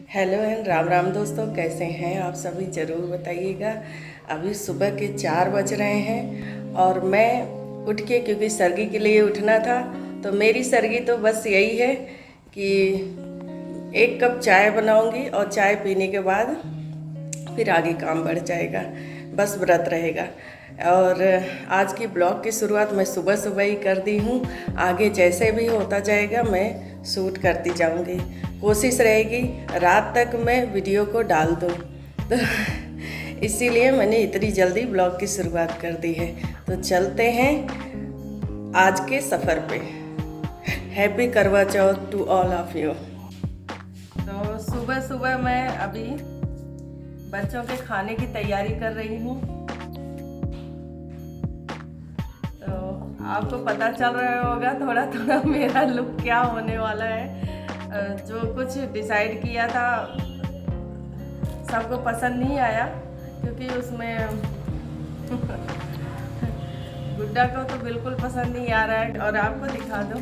Hello and Ram Ram दोस्तों, कैसे हैं आप सभी? ज़रूर बताइएगा। अभी सुबह के 4 बज रहे हैं और मैं उठ के, क्योंकि सर्गी के लिए उठना था, तो मेरी सर्गी तो बस यही है कि 1 कप चाय बनाऊंगी और चाय पीने के बाद फिर आगे काम बढ़ जाएगा, बस व्रत रहेगा। और आज की ब्लॉग की शुरुआत मैं सुबह सुबह ही कर दी हूँ। आगे जैसे भी होता जाएगा मैं शूट करती जाऊँगी। कोशिश रहेगी रात तक मैं वीडियो को डाल दूँ, तो इसीलिए मैंने इतनी जल्दी ब्लॉग की शुरुआत कर दी है। तो चलते हैं आज के सफ़र पे। हैप्पी करवा चौथ टू ऑल ऑफ यू। तो सुबह सुबह मैं अभी बच्चों के खाने की तैयारी कर रही हूँ। तो आपको पता चल रहा होगा थोड़ा थोड़ा मेरा लुक क्या होने वाला है। जो कुछ डिसाइड किया था सबको पसंद नहीं आया, क्योंकि उसमें गुड्डा को तो बिल्कुल पसंद नहीं आ रहा है। और आपको दिखा दो,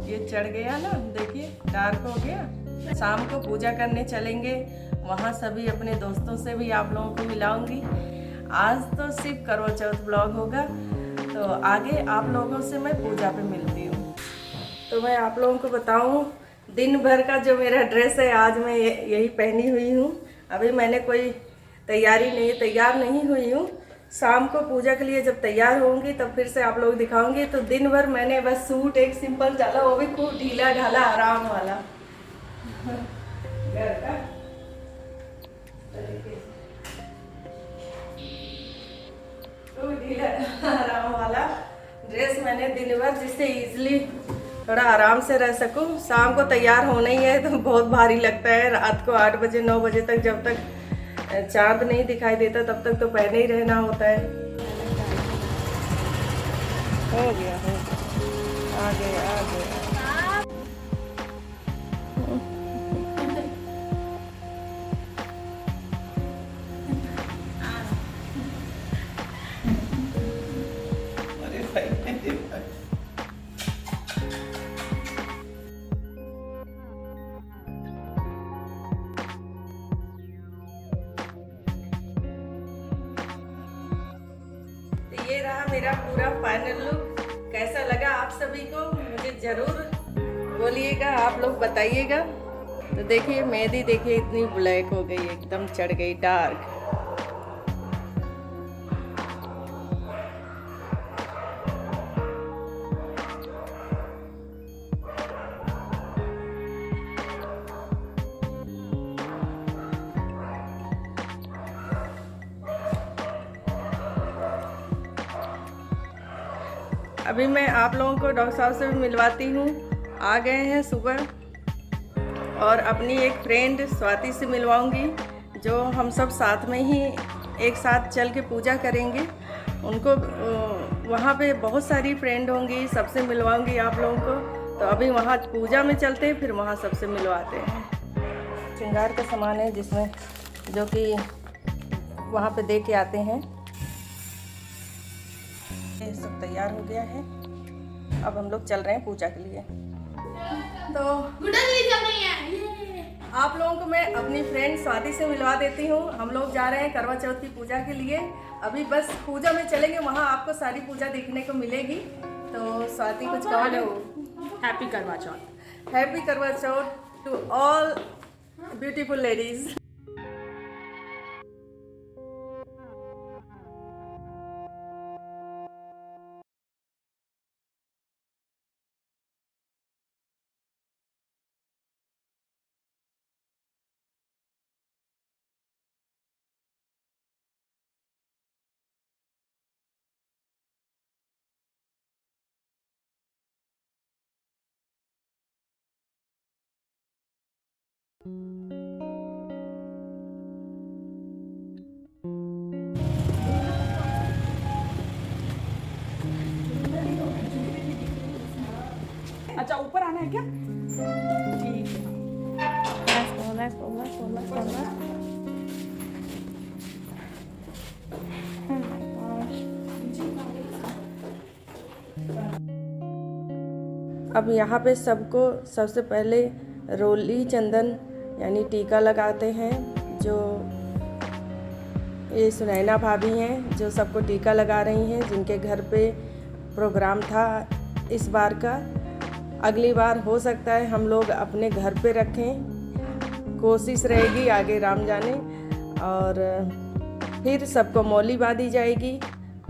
ये चढ़ गया ना, देखिए डार्क हो गया। शाम को पूजा करने चलेंगे, वहाँ सभी अपने दोस्तों से भी आप लोगों को मिलाऊंगी। आज तो सिर्फ करवा चौथ ब्लॉग होगा, तो आगे आप लोगों से मैं पूजा पे मिलती हूँ। तो मैं आप लोगों को बताऊँ, दिन भर का जो मेरा ड्रेस है आज मैं यही पहनी हुई हूँ। अभी मैंने कोई तैयार नहीं हुई हूँ। शाम को पूजा के लिए जब तैयार होंगी तब फिर से आप लोग दिखाऊंगी। तो दिन भर मैंने बस सूट एक सिंपल डाला, वो भी खूब ढीला ढाला आराम वाला घर का तो ढीला आराम वाला ड्रेस मैंने दिन भर, जिससे इजीली थोड़ा आराम से रह सकूं। शाम को तैयार होना ही है तो बहुत भारी लगता है। रात को 8 बजे 9 बजे तक, जब तक चांद नहीं दिखाई देता तब तक तो पहने ही रहना होता है। हो गया आ गया। अरे भाई ये रहा मेरा पूरा फाइनल लुक। कैसा लगा आप सभी को मुझे ज़रूर बोलिएगा, आप लोग बताइएगा। तो देखिए मेहंदी, देखिए इतनी ब्लैक हो गई, एकदम चढ़ गई डार्क। अभी मैं आप लोगों को डॉक्टर साहब से भी मिलवाती हूँ। आ गए हैं सुबह, और अपनी एक फ्रेंड स्वाति से मिलवाऊंगी, जो हम सब साथ में ही एक साथ चल के पूजा करेंगे। उनको वहाँ पे बहुत सारी फ्रेंड होंगी, सबसे मिलवाऊंगी आप लोगों को। तो अभी वहाँ पूजा में चलते हैं, फिर वहाँ सबसे मिलवाते हैं। श्रृंगार का सामान है जिसमें, जो कि वहाँ पे दे के आते हैं। ये सब तैयार हो गया है, अब हम लोग चल रहे हैं पूजा के लिए। तो आप लोगों को मैं अपनी फ्रेंड स्वाति से मिलवा देती हूँ। हम लोग जा रहे हैं करवा चौथ की पूजा के लिए। अभी बस पूजा में चलेंगे, वहाँ आपको सारी पूजा देखने को मिलेगी। तो स्वाति कुछ कहो। हैप्पी करवा चौथ। हैप्पी करवा चौथ टू ऑल ब्यूटीफुल लेडीज। अच्छा, ऊपर आना है क्या? ठीक है। अब यहाँ पे सबको सबसे पहले रोली चंदन यानी टीका लगाते हैं। जो ये सुनैना भाभी हैं जो सबको टीका लगा रही हैं, जिनके घर पे प्रोग्राम था इस बार का। अगली बार हो सकता है हम लोग अपने घर पे रखें, कोशिश रहेगी, आगे राम जाने। और फिर सबको मौली बांधी जाएगी।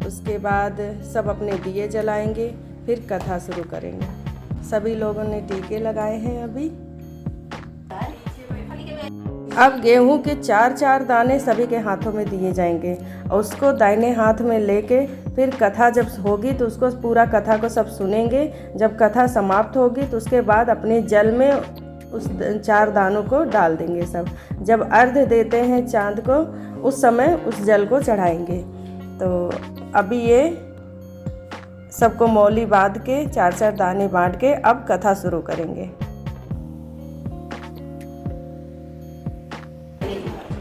उसके बाद सब अपने दिए जलाएंगे, फिर कथा शुरू करेंगे। सभी लोगों ने टीके लगाए हैं। अभी अब गेहूं के 4-4 दाने सभी के हाथों में दिए जाएंगे और उसको दाहिने हाथ में लेके फिर कथा जब होगी तो उसको पूरा कथा को सब सुनेंगे। जब कथा समाप्त होगी तो उसके बाद अपने जल में उस 4 दानों को डाल देंगे सब। जब अर्घ देते हैं चांद को उस समय उस जल को चढ़ाएंगे। तो अभी ये सबको मौली बांध के 4-4 दाने बांट के अब कथा शुरू करेंगे।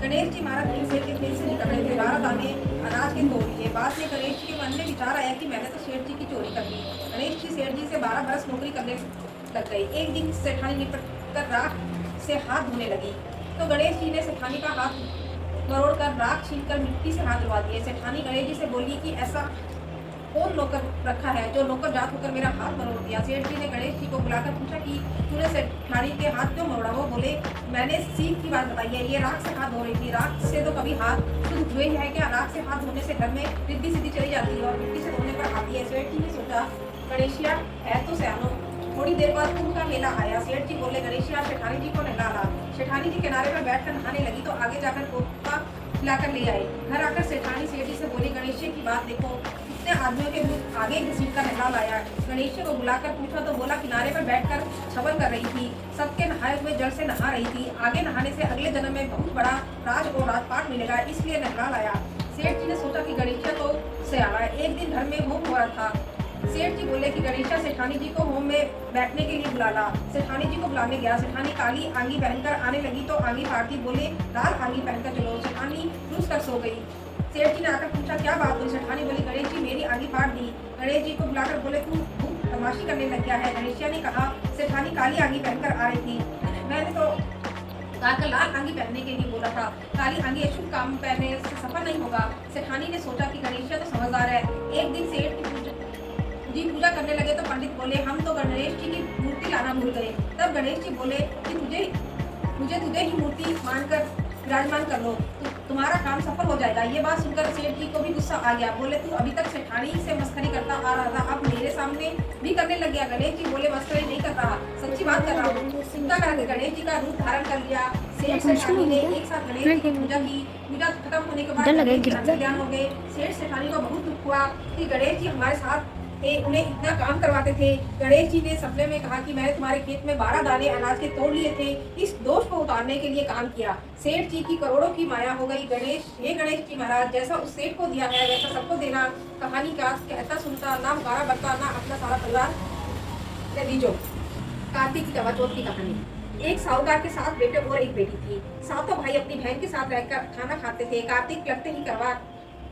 गणेश जी महाराज नीम सेठ के खेत से निकल रहे थे, 12 दाने अनाज के तोड़ लिए। बाद में गणेश जी के मन में विचार आया कि मैंने तो सेठ जी की चोरी कर ली। गणेश जी सेठ जी से 12 बरस नौकरी करने लग गई। एक दिन सेठानी निपट कर राख से हाथ धोने लगी तो गणेश जी ने सेठानी का हाथ मरोड़ कर राख छीन कर मिट्टी से हाथ धुलवा दिए। सेठानी गणेश जी से बोली कि ऐसा कौन नौकर रखा है जो नौकर जात होकर मेरा हाथ मरोड़ दिया। सेठ जी ने गणेश जी को बुलाकर पूछा कि तूने सेठानी के हाथ क्यों मरोड़ा। वो बोले मैंने सीख की बात बताई है, ये राख से हाथ धो रही थी। राख से तो कभी हाथ शुद्ध हुए है क्या? राख से हाथ धोने से घर में रिद्धि सिद्धि चली जाती है और मिट्टी से धोने पर आती है। सेठ जी ने सोचा गणेशिया है तो सयानो। थोड़ी देर बाद उनका मेला आया। सेठ जी बोले गणेशिया सेठानी जी को नहला ला। सेठानी जी किनारे पर बैठकर नहाने लगी तो आगे जाकर कोपा खिलाकर ले आए। घर आकर सेठानी सेठ जी से बोली गणेशिया की बात देखो, इतने आदमियों के बीच आगे घसीट कर नहला लाया। गणेशिया को बुलाकर पूछा तो बोला किनारे पर बैठकर छवन कर रही थी, सबके नहाए हुए जल से नहा रही थी। आगे नहाने से अगले जन्म में बहुत बड़ा राज और राजपाट मिलेगा, इसलिए नहला लाया। सेठ जी ने सोचा कि गणेशिया तो सयाना है। एक दिन घर में होम हो रहा था। सेठ जी बोले कि गणेशिया सेठानी जी को होम में बैठने के लिए बुला ला। सेठानी जी को बुलाने गया। सेठानी काली आंगी पहनकर आने लगी तो आंगी फाड़ती बोले लाल आंगी पहनकर चलो। सेठानी रूस कर सो गई। सेठ जी ने आकर पूछा क्या बात हुई। सेठानी बोली गणेश जी मेरी आंगी फाड़ दी। गणेश जी को बुलाकर बोले तू तमाशी करने लग गया है। गणेशिया ने कहा सेठानी काली आंगी पहनकर आ रही थी, मैंने तो लाल आंगी पहनने के लिए बोला था। काली आंगी अशुभ काम पहनने से सफल नहीं होगा। सेठानी ने सोचा कि गणेशिया तो समझदार है। एक दिन सेठ जी पूजा करने लगे तो पंडित बोले हम तो गणेश जी की मूर्ति लाना भूल गए। तब गणेश जी बोले कि तुझे ही मूर्ति मानकर विराजमान कर लो, तुम्हारा काम सफल हो जाएगा। ये बात सुनकर सेठ जी को भी गुस्सा आ गया। बोले तू अभी तक सेठानी से मस्करी करता आ रहा था, अब मेरे सामने भी करने लग गया। गणेश जी बोले मस्करी नहीं कर रहा, सच्ची बात कर रहा हूँ। चिंता करके गणेश जी का रूप धारण कर लिया। सेठ सेठानी ने एक साथ गणेश जी की पूजा की। पूजा खत्म होने के बाद ज्ञान हो गए। सेठ सेठानी को बहुत दुख हुआ कि गणेश जी हमारे साथ थे, उन्हें इतना काम करवाते थे। गणेश जी ने सपने में कहा कि मैंने तुम्हारे खेत में 12 दाने अनाज के तोड़ लिए थे, इस दोष को उतारने के लिए काम किया। सेठ जी की करोड़ों की माया हो गई। हे गणेश जी महाराज जैसा उस सेठ को दिया है वैसा सबको देना। कहानी का कहता सुनता ना गारा बरता ना अपना सारा परिवार दीजो। कार्तिक की करवा चौथ की कहानी। एक साहूकार के 7 बेटे और एक बेटी थी। सातों भाई अपनी बहन के साथ रहकर खाना खाते थे। कार्तिक लगते ही करवा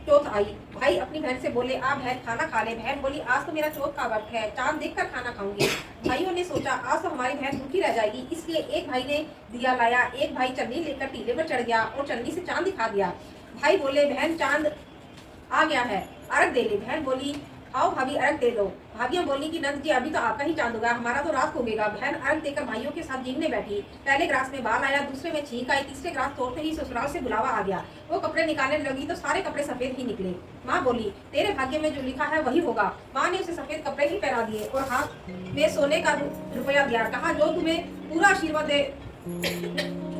चौथ आई। भाई अपनी बहन से बोले आ बहन खाना खा ले। बहन बोली आज तो मेरा चौथ का व्रत है, चांद देखकर खाना खाऊंगी। भाइयों ने सोचा आज तो हमारी बहन भूखी रह जाएगी, इसलिए एक भाई ने दिया लाया। एक भाई चन्नी लेकर टीले पर चढ़ गया और चन्नी से चांद दिखा दिया। भाई बोले बहन चांद आ गया है, अर्घ दे ले। बहन बोली आओ भाभी अर्घ दे दो। भाभियां बोली कि नंद जी अभी तो आपका ही चांद होगा, हमारा तो रात होगा। बहन अर्घ देकर भाइयों के साथ जीवने बैठी। पहले ग्रास में बाल आया, दूसरे में छींक आई, तीसरे ग्रास तोड़ते ही ससुराल से बुलावा आ गया। वो कपड़े निकालने लगी तो सारे कपड़े सफेद ही निकले। माँ बोली तेरे भाग्य में जो लिखा है वही होगा। माँ ने उसे सफेद कपड़े ही पहना दिए और हाथ में सोने का रुपया दिया। कहा जो तुम्हें पूरा आशीर्वाद दे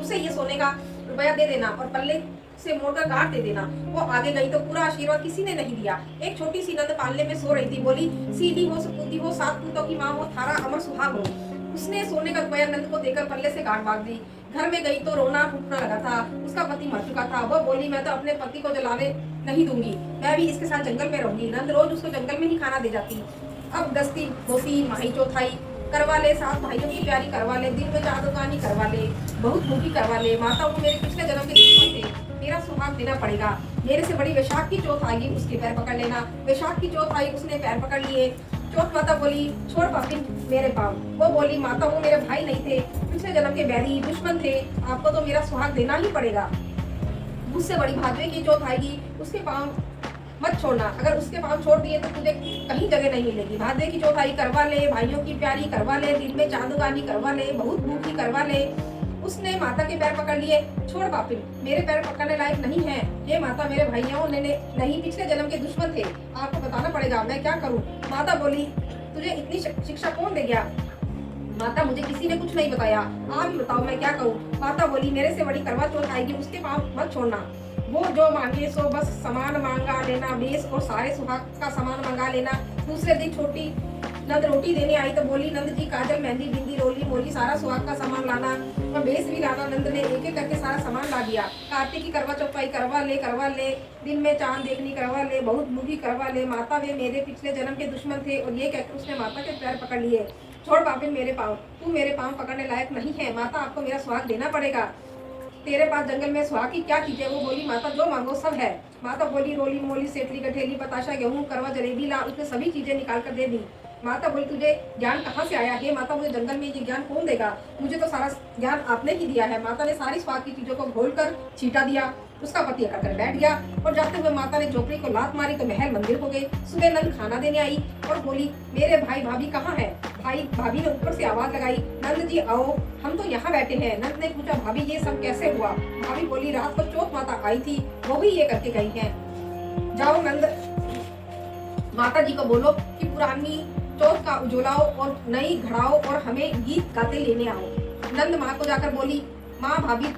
उसे ये सोने का रुपया दे देना और पल्ले से मोड़कर गांठ दे देना। वो आगे गई तो पूरा आशीर्वाद किसी ने नहीं दिया। एक छोटी सी नंद पालने में सो रही थी। बोली सीधी हो सपूती हो 7 पूतों की माँ हो थारा अमर सुहाग हो। उसने सोने का रुपया नंद को देकर पल्ले से गांठ बांध दी। घर में गई तो रोना फूटना लगा था। उसका पति मर चुका था। वह बोली मैं तो अपने पति को जलाने नहीं दूंगी, मैं भी इसके साथ जंगल में रहूंगी। नंद रोज उसको जंगल में ही खाना दे जाती। अब दस्ती धोती माही चौथाई करवा ले, 7 भाइयों की प्यारी करवा ले, दिन में 4 दुकानी करवा ले, बहुत भूखी करवा ले। माता को मेरे पिछले जन्म के दुश्मन थे, मेरा सुहाग देना पड़ेगा। मेरे से बड़ी वैशाख की चौथ आएगी, उसके पैर पकड़ लेना। वैशाख की चौथ आई, उसने पैर पकड़ लिए। चौथ माता बोली छोड़ पापी मेरे पाँव। वो बोली माता वो मेरे भाई नहीं थे, पिछले जन्म के बैरी दुश्मन थे, आपको तो मेरा सुहाग देना ही पड़ेगा। उससे बड़ी भादवे की चौथ आएगी, उसके पाँव मत छोड़ना, अगर उसके पाँव छोड़ दिए तो तुझे कहीं जगह नहीं मिलेगी। भादवे की चौथ आई करवा ले, भाइयों की प्यारी करवा ले, दिन में चांदगानी करवा ले, बहुत भूखी करवा ले। उसने माता के पैर पकड़ लिए, छोड़ पापी मेरे पैर पकड़ने लायक नहीं है, ये माता मेरे भाइयों ने नहीं पिछले जन्म के दुश्मन थे, आपको बताना पड़ेगा मैं क्या करूं। माता बोली तुझे इतनी शिक्षा कौन दे गया। माता मुझे किसी ने कुछ नहीं बताया, आप ही बताओ मैं क्या करूं। माता बोली मेरे से बड़ी करवा चौथ आएगी, उसके पाँव मत छोड़ना, वो जो मांगे सो बस सामान मांगा लेना, बेस और सारे सुहाग का सामान मंगा लेना। दूसरे दिन छोटी नंद रोटी देने आई तो बोली नंद जी काजल मेहंदी बिंदी रोली मोली सारा सुहाग का सामान लाना और बेस भी लाना। नंद ने एक एक करके सारा सामान ला दिया। कार्तिक की करवा चौपाई करवा ले, दिन में चांद देखनी करवा ले, बहुत मूवी करवा ले, माता वे मेरे पिछले जन्म के दुश्मन थे। और ये कहकर उसने माता के पैर पकड़ लिए, छोड़ पापी मेरे पाँव, तू मेरे पाँव पकड़ने लायक नहीं है, माता आपको मेरा सुहाग देना पड़ेगा। तेरे पास जंगल में सुहाग की क्या चीज है। वो बोली माता जो मांगो सब है। माता बोली रोली मोली सेतली गठेली बताशा गेहूं करवा जलेबी ला, उसने सभी चीजें निकाल कर दे दी। माता बोली तुझे ज्ञान कहाँ से आया है। माता मुझे जंगल में ये ज्ञान कौन देगा, मुझे तो सारा ज्ञान आपने ही दिया है। माता ने सारी स्वाद की चीजों को घोल कर छीटा दिया, उसका पति अकड़ कर बैठ गया और जाते हुए माता ने झोपड़ी को लात मारी तो महल मंदिर हो गए। सुबह नंद खाना देने आई और बोली मेरे भाई भाभी कहाँ है। भाई भाभी ने ऊपर से आवाज लगाई नंद जी आओ, हम तो यहाँ बैठे हैं। नंद ने पूछा भाभी ये सब कैसे हुआ। भाभी बोली रात को चौथ माता आई थी, वो ही ये करके गई है। जाओ नंद माता जी को बोलो कि पुरानी चौथ का उजोलाओ और नई घड़ाओ और हमें गीत गाते लेने आओ। नंद माँ को जाकर बोली माँ भाभी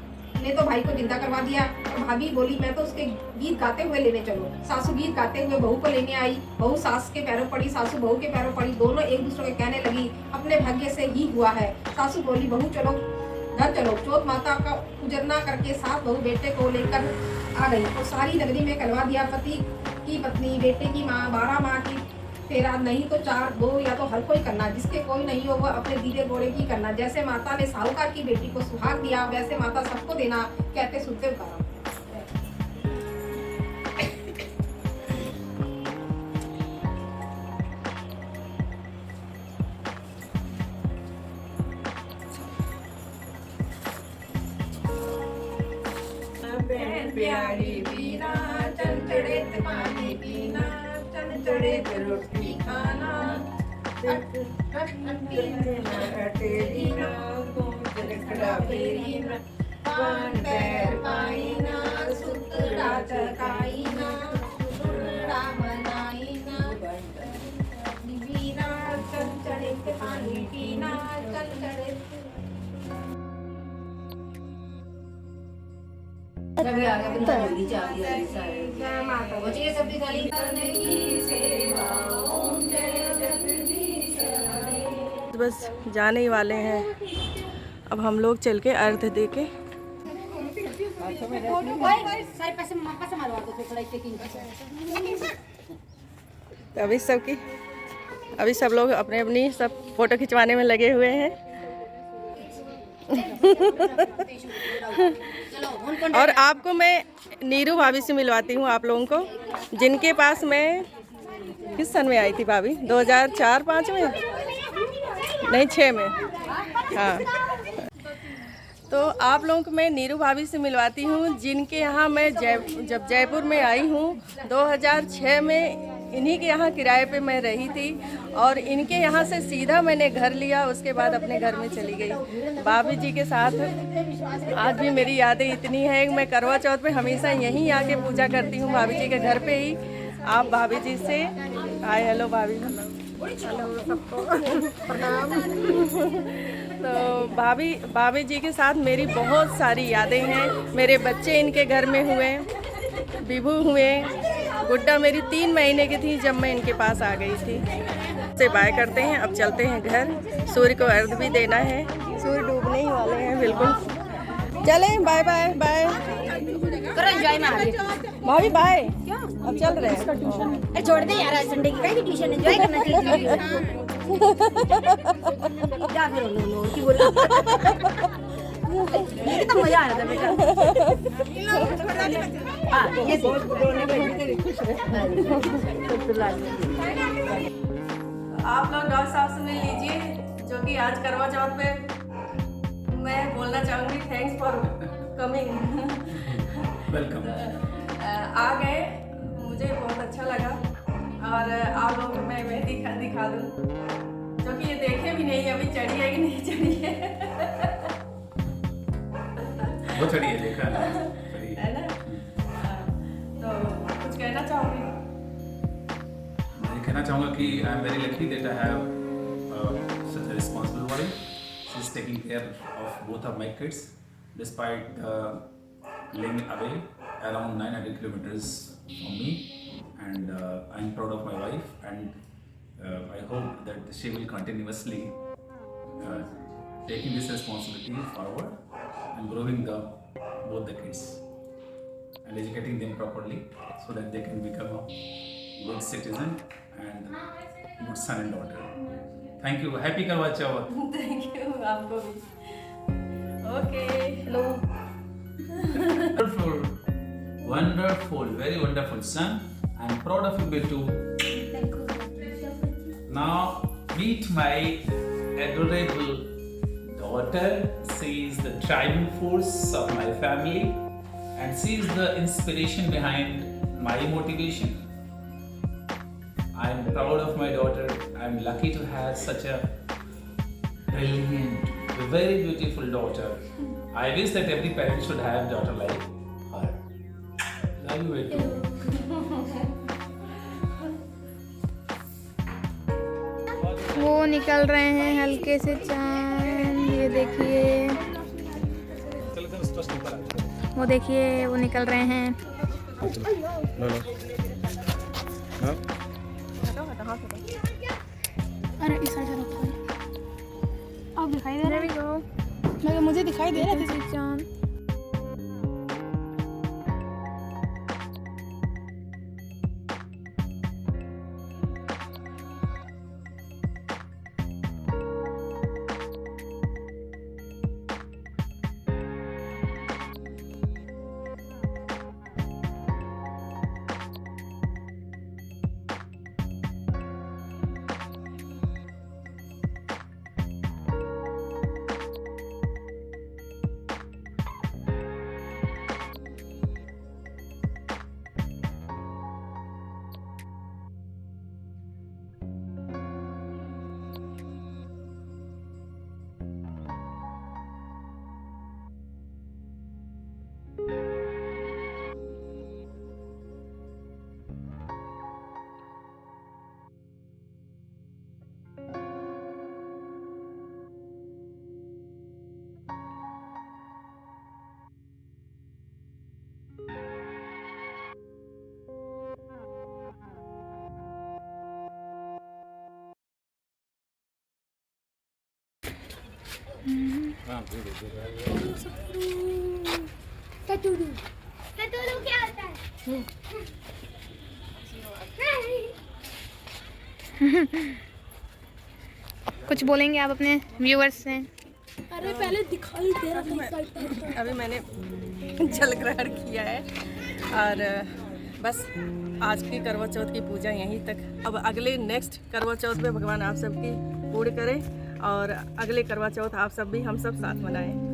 ने तो भाई को जिंदा करवा दिया। और भाभी बोली मैं तो उसके गीत गाते हुए लेने चलो। सासू गीत गाते हुए बहू को लेने आई, बहू सास के पैरों पड़ी, सासू बहू के पैरों पड़ी, दोनों एक दूसरे को कहने लगी अपने भाग्य से ही हुआ है। सासू बोली बहू चलो घर चलो। चौथ माता का उजरना करके सास बहू बेटे को लेकर आ गई और सारी नगरी में करवा दिया। पति की पत्नी, बेटे की माँ, 12 माँ की फेरा, नहीं तो 4 2 या तो हर कोई करना, जिसके कोई नहीं हो वह अपने दीदे गोड़े की करना। जैसे माता ने साहूकार की बेटी को सुहाग दिया वैसे माता सबको देना, कहते सुनते उतारा। प्यारी पीना चल चढ़े पानी पीना, चल चढ़े रोटी खाना, तेरी ना चरखड़ा फेरी ना, पान पैर पाई ना, सुतरा चकाई ना, सुतरा मनाई ना, पीना चल चढ़े पानी पीना, चल चढ़े अभी आ गया बंदा जल्दी चाह दिया सारे माता बच गए सब्जी खाली बस जाने ही वाले हैं। अब हम लोग चल के अर्घ दे के अभी सब लोग अपने अपनी सब फोटो खिंचवाने में लगे हुए हैं। और आपको मैं नीरू भाभी से मिलवाती हूँ आप लोगों को, जिनके पास मैं किस सन में आई थी भाभी, 2004-5 में नहीं 6 में। हाँ, तो आप लोगों को मैं नीरू भाभी से मिलवाती हूँ, जिनके यहाँ मैं जब जयपुर में आई हूँ 2006 में, इन्हीं के यहाँ किराए पे मैं रही थी और इनके यहाँ से सीधा मैंने घर लिया, उसके बाद अपने घर में चली गई भाभी जी के साथ। आज भी मेरी यादें इतनी हैं कि मैं करवा चौथ पे हमेशा यहीं आके पूजा करती हूँ, भाभी जी के घर पे ही। आप भाभी जी से हाय हेलो भाभी, हेलो सबको प्रणाम। तो भाभी जी के साथ मेरी बहुत सारी यादें हैं। मेरे बच्चे इनके घर में हुए, बिभू हुए, गुड्डा मेरी 3 महीने की थी जब मैं इनके पास आ गई थी। से बाय करते हैं, अब चलते हैं घर। सूर्य को अर्घ भी देना है, सूर्य डूबने ही वाले हैं बिल्कुल। चलें, बाय बाय बाय भाभी बाय। अब चल रहे हैं, छोड़ दे यार, संडे की कहीं ट्यूशन एंजॉय करना चाहिए। जा फिर नो की बोल कितना मजा आ रहा था बेटा। हां ये आप लोग डॉक्टर साहब से मिल लीजिए, जो कि आज करवा चौथ पे मैं बोलना चाहूँगी थैंक्स फॉर कमिंग। वेलकम। आ गए, मुझे बहुत अच्छा लगा। और आप लोगों को मैं मेहंदी दिखा दूँ, जो कि ये देखे भी नहीं अभी चढ़ी है कि नहीं चढ़ी है। वो चढ़ी है, देखा है चढ़ी है ना? तो कुछ कहना चाहूँगी? मैं कहना चाहूँगा कि I am very lucky that I have such a responsible wife. She is taking care of both of my kids despite living away around 900 kilometers from me, and I am proud of my wife, and I hope that she will continuously taking this responsibility forward and growing both the kids and educating them properly so that they can become a good citizen and good son and daughter. Thank you. Happy Karwa Chauth. Thank you आपको भी। Okay hello. Wonderful, wonderful, very wonderful son. I'm proud of you, Betu. Now meet my adorable daughter. She is the driving force of my family, and she is the inspiration behind my motivation. I am proud of my daughter. I am lucky to have such a brilliant, very beautiful daughter. I wish that every parent should have a daughter like her. Love you, Betu. वो निकल रहे हैं हल्के से चांद, ये देखिए, वो देखिए वो निकल रहे हैं। अरे इस साइड रखो, अब दिखाई दे रहा है। मुझे दिखाई दे रहा है चांद। कटोरू क्या होता है? कुछ बोलेंगे आप अपने व्यूअर्स से? अरे पहले दिखाई दे रहा था। अभी मैंने जल ग्रहण किया है और बस आज की करवा चौथ की पूजा यहीं तक। अब अगले नेक्स्ट करवा चौथ पे भगवान आप सबकी पूर्ण करें और अगले करवा चौथ आप सब भी हम सब साथ मनाएं।